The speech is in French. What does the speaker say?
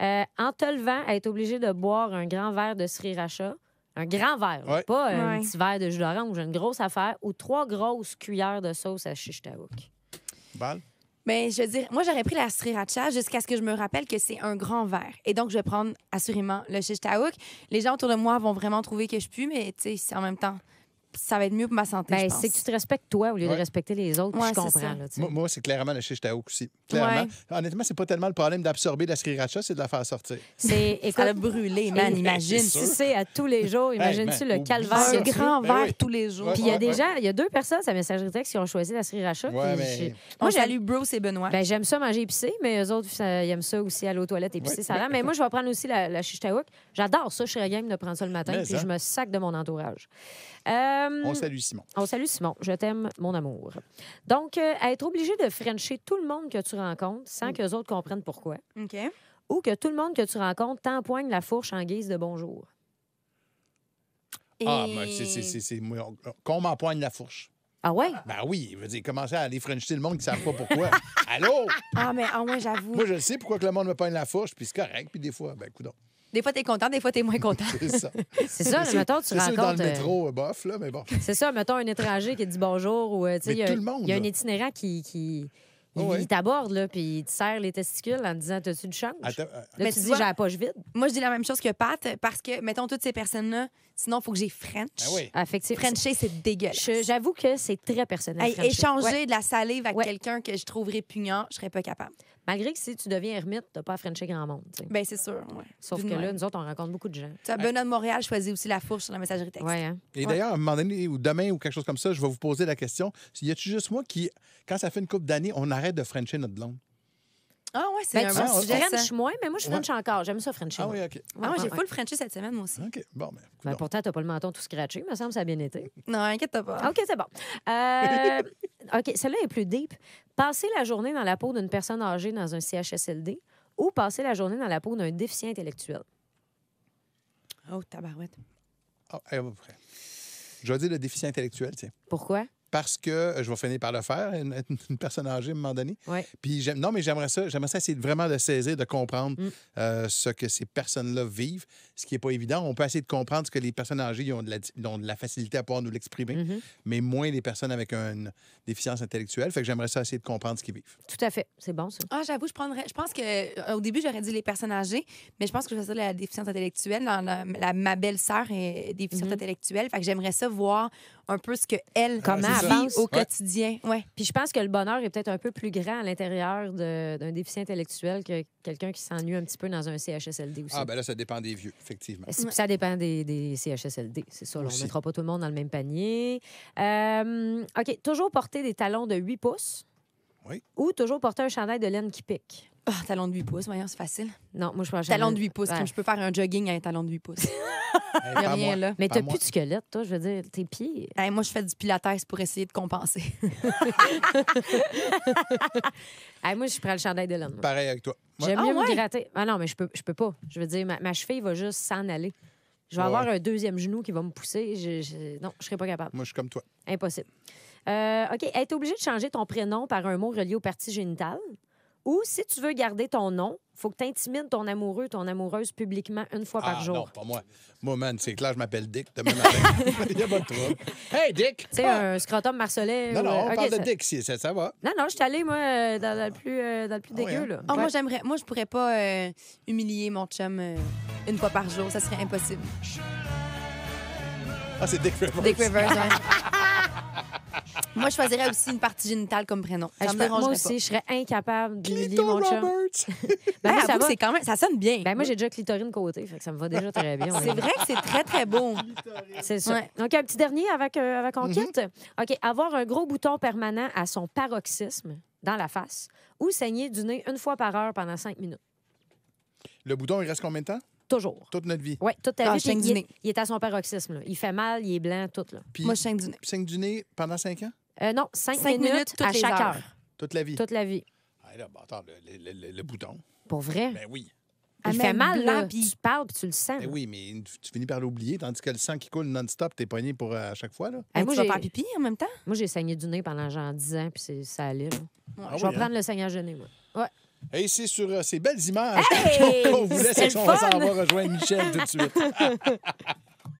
En te levant, être obligé de boire un grand verre de sriracha, un grand verre, là, Ouais. pas un petit verre de jus d'orange, une grosse affaire, ou 3 grosses cuillères de sauce à shish taouk. Val? Mais je veux dire, moi, j'aurais pris la sriracha jusqu'à ce que je me rappelle que c'est un grand verre. Et donc, je vais prendre assurément le shish taouk. Les gens autour de moi vont vraiment trouver que je pue, mais tu sais, en même temps, ça va être mieux pour ma santé, je Ben, pense. c'est que tu te respectes toi au lieu de Ouais. respecter les autres. puis Ouais, je c'est comprends. ça. Là, tu sais. Moi, c'est clairement le shish taouk aussi. Clairement. Ouais. Honnêtement, c'est pas tellement le problème d'absorber la sriracha, c'est de la faire sortir. C'est, écoute, Ça l'a brûlé, man, imagine. c'est sûr. si c'est à tous les jours, imagine-tu man, le calvaire. oublie Un que c'est. grand Ben verre oui. tous les jours. Ouais. Puis il y a des gens, il y a 2 personnes à messagerie texte qui ont choisi la sriracha. Ouais, puis mais- Moi, j'aime- j'allume Bruce et Benoît. Ben, j'aime ça manger épicé, mais eux autres, ils aiment ça aussi aller aux toilettes épicé. Ouais, Ça rend. Mais moi, je vais prendre aussi la shish taouk. J'adore ça. Je serais game de prendre ça le matin, Mais puis ça. je me sac de mon entourage. On salue Simon. On salue Simon. Je t'aime, mon amour. Donc, être obligé de frencher tout le monde que tu rencontres sans que les autres comprennent pourquoi, OK. ou que tout le monde que tu rencontres t'empoigne la fourche en guise de bonjour. Ah, Et- ben, c'est moi, qu'on m'empoigne la fourche. Ah ouais? Ben oui, il veut dire, commencer à aller frencher le monde qui ne savent pas pourquoi. Allô? Ah, mais ouais, j'avoue. Moi, je sais pourquoi que le monde me pogne la fourche, puis c'est correct, puis des fois, ben, coudonc. Des fois, t'es content, des fois, t'es moins content. C'est ça. C'est ça, mettons, tu C'est sûr, dans rencontres. le métro, bof, là, mais bon. C'est ça, mettons un étranger qui te dit bonjour ou tu sais, Mais il y a, tout le monde, il y a un là. itinérant qui Ah ouais. il t'aborde là, puis il te serre les testicules en te disant t'as-tu du change? Attends, Là, Mais tu tu dis vois- j'ai la poche vide. Moi, je dis la même chose que Pat parce que, mettons, toutes ces personnes-là, sinon, il faut que j'ai French. ben oui. Effectivement. Frencher, c'est dégueulasse. J'avoue que c'est très personnel. Hey, Frencher. échanger Ouais. de la salive avec Ouais. quelqu'un que je trouve répugnant, je serais pas capable. Malgré que si tu deviens ermite, t'as pas à Frencher grand monde. tu sais. Ben c'est sûr, ouais. Sauf D'une que là, même. nous autres, on rencontre beaucoup de gens. Tu sais, Benoît de Montréal choisit aussi la fourche sur la messagerie texte. Ouais, hein? Et d'ailleurs, à un moment donné, ou demain, ou quelque chose comme ça, je vais vous poser la question. Y a-tu juste moi qui, quand ça fait une couple d'années, on arrête de frencher notre blonde? Ah ouais, c'est Ben, un tu bon sujet, ça. French moins, mais moi, je French encore. J'aime ça, Frencher. Ah oui, OK. Ah ouais, j'ai ouais. full Frenché cette semaine, moi aussi. OK, bon, ben, Ben, coudonc. pourtant, t'as pas le menton tout scratché. Il me semble que ça a bien été. Non, inquiète-toi pas. OK, c'est bon. OK, celle-là est plus deep. Passer la journée dans la peau d'une personne âgée dans un CHSLD ou passer la journée dans la peau d'un déficient intellectuel. Oh, tabarouette. Ah, à peu près. Je vais dire le déficient intellectuel, tiens. Pourquoi? Parce que je vais finir par le faire, une personne âgée à un moment donné. Oui. Puis non, mais j'aimerais ça essayer vraiment de saisir, de comprendre Mm. ce que ces personnes-là vivent, ce qui n'est pas évident. On peut essayer de comprendre ce que les personnes âgées ils ont de la facilité à pouvoir nous l'exprimer, Mhm. mais moins les personnes avec une déficience intellectuelle. Fait que j'aimerais ça essayer de comprendre ce qu'ils vivent. Tout à fait. C'est bon, ça. Ah, j'avoue, je pense que au début, j'aurais dit les personnes âgées, mais je pense que je vais dire la déficience intellectuelle. Ma belle-sœur est déficiente Mhm. intellectuelle. Fait que j'aimerais ça voir un peu ce qu'elle Comment c'est elle ça. vit pense. au Ouais. quotidien. Ouais. Puis je pense que le bonheur est peut-être un peu plus grand à l'intérieur d'un déficient intellectuel que quelqu'un qui s'ennuie un petit peu dans un CHSLD aussi. Ah, ben là, ça dépend des vieux, effectivement. Ça dépend des CHSLD, c'est ça. là. On ne Aussi. mettra pas tout le monde dans le même panier. OK. Toujours porter des talons de 8 pouces Oui. ou toujours porter un chandail de laine qui pique? Ah, talon de 8 pouces, voyons, c'est facile. Non, moi, je prends un Talon chandail- de 8 pouces. Ouais. Comme je peux faire un jogging à un talon de 8 pouces. Hey, Il n'y a pas rien moi. là. Mais Pas t'as moi. plus de squelette, toi, je veux dire, tes pieds. Hey, moi, je fais du pilates pour essayer de compenser. Hey, moi, je prends le chandail de laine. moi. Pareil avec toi. Moi, J'aime Ah, mieux me ouais? gratter. Ah non, mais je peux pas. Je veux dire, ma cheville va juste s'en aller. Je vais Ouais. avoir un deuxième genou qui va me pousser. Non, je serais pas capable. moi, je suis comme toi. Impossible. OK. Être obligé de changer ton prénom par un mot relié aux parties génitales. Ou si tu veux garder ton nom, faut que tu intimides ton amoureux, ton amoureuse publiquement une fois par jour. Non, pas moi. Moi, man, c'est clair, je m'appelle Dick demain matin. Il n'y a pas de trouble. Hey, Dick! Tu sais, un scrotum marcelé. Non, ou, non, on OK, parle de ça- Dick ici, ça va. Non, non, je suis allée, moi, dans le plus Ah ouais, dégueu, hein? là. Ah, Ouais. moi, je pourrais pas humilier mon chum une fois par jour. Ça serait impossible. Ah, c'est Dick Rivers. Dick Rivers, ouais. Moi, je choisirais aussi une partie génitale comme prénom. Ça me Moi dérangerait aussi, je serais incapable d'humilier Clito mon chum. Roberts. Ben, moi, ça avoue va. que c'est quand même, ça sonne bien. Ben, moi, j'ai déjà clitorine côté, fait que ça me va déjà très bien. C'est vrai que c'est très, très beau. C'est ça. Ouais. Donc, un petit dernier avec on Mhm. quitte. OK. Avoir un gros bouton permanent à son paroxysme dans la face ou saigner du nez une fois par heure pendant 5 minutes. Le bouton, il reste combien de temps? Toujours. Toute notre vie. Oui, toute ta Ah, vie. je saigne puis du il, nez. il est à son paroxysme. Là. Il fait mal, il est blanc, tout. Là. Puis, Moi, je saigne du nez. saigne du nez pendant 5 ans? Non, 5 5 minutes toutes à les chaque heures. heure. Toute la vie? Toute la vie. Ah, là, bon, attends, le bouton. Pour vrai. Ben oui. Ah, Il même fait mal, blanc, là. puis- Tu parles puis tu le sens. Ben oui, mais tu finis par l'oublier, tandis que le sang qui coule non-stop, t'es pogné pour à chaque fois, là. Hey, Tu moi, vas j'ai- faire pipi en même temps? Moi, j'ai saigné du nez pendant genre 10 ans, puis ça allait. Là. Ah Je vais oui, prendre le saignage de nez, moi. Ouais. Et c'est sur ces belles images Hey! qu'on vous laisse C'est et qu'on le va s'en fun! va rejoindre Michel tout de suite.